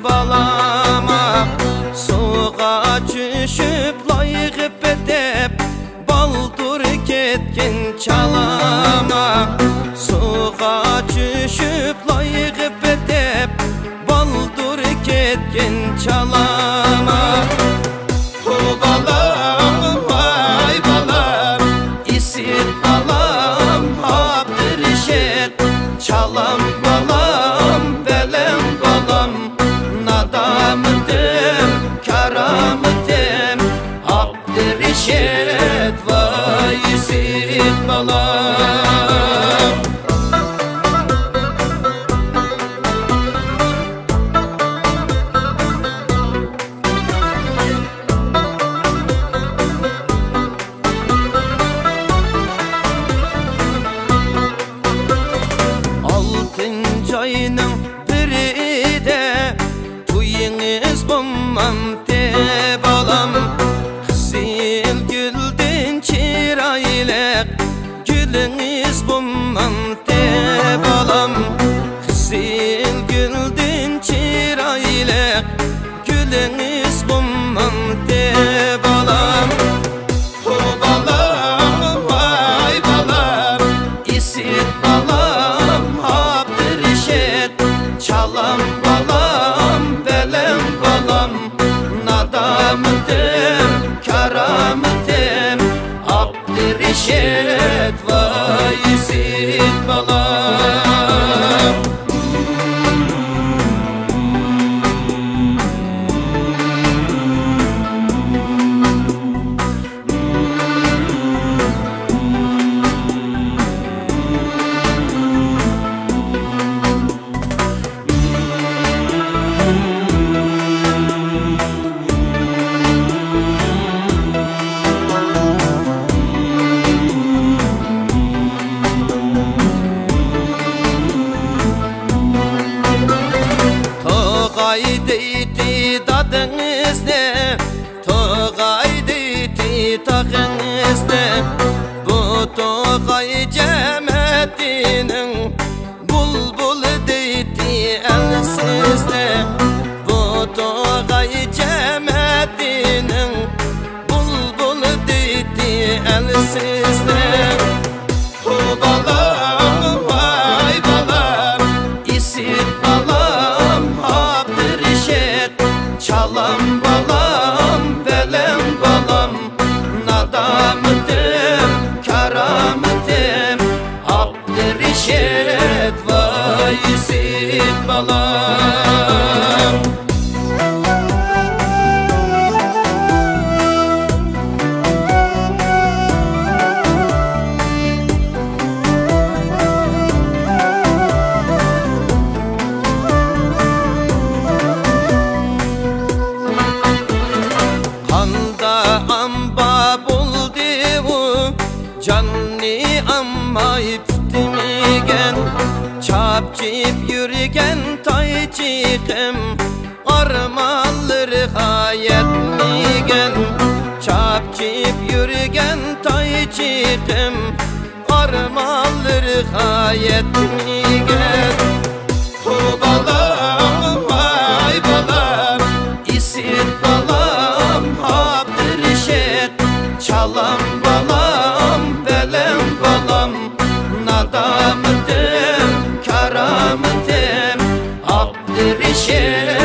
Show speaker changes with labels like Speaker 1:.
Speaker 1: balama. Suğa düşüp layıqıp edip baldur ketkin çalama. Suğa düşüp layıqıp edip baldur ketkin çalama. Hu balam vay balam isit balam Abdülreşit çalam balam belem balam nadamıdım karamıdım Abdülreşit vay isit balam. Ayının biride tuyunuz bulmam de balam. Kızıl gülden çiraylık gülünüz bulmam de balam. Kızıl gülden çiraylık gülünüz bulmam de balam. Hu balam vay balam isit balam çalam balam belem balam nadamıdım karamıdım Abdülreşit vay isit balam. Toğay deyti dadınız ne? Toğay deyti tağınız ne? Bu toğay cemiyetinin bulbul deyti elsiz ne? Bu toğay cemiyetinin bulbul deyti elsiz ne? Hu balam vay balam isit balam çalam balam belem balam nadamıdım karamıdım Abdülreşit vay isit balam. Amba buldu u canni amma iftimigen çapçıp yürügen taycıkım armalır hayetmigen çapçıp yürügen taycıkım armalır hayetmigen. Hu balam vay balam isit balam çalam balam belem balam nadamıdım karamıdım Abdülreşit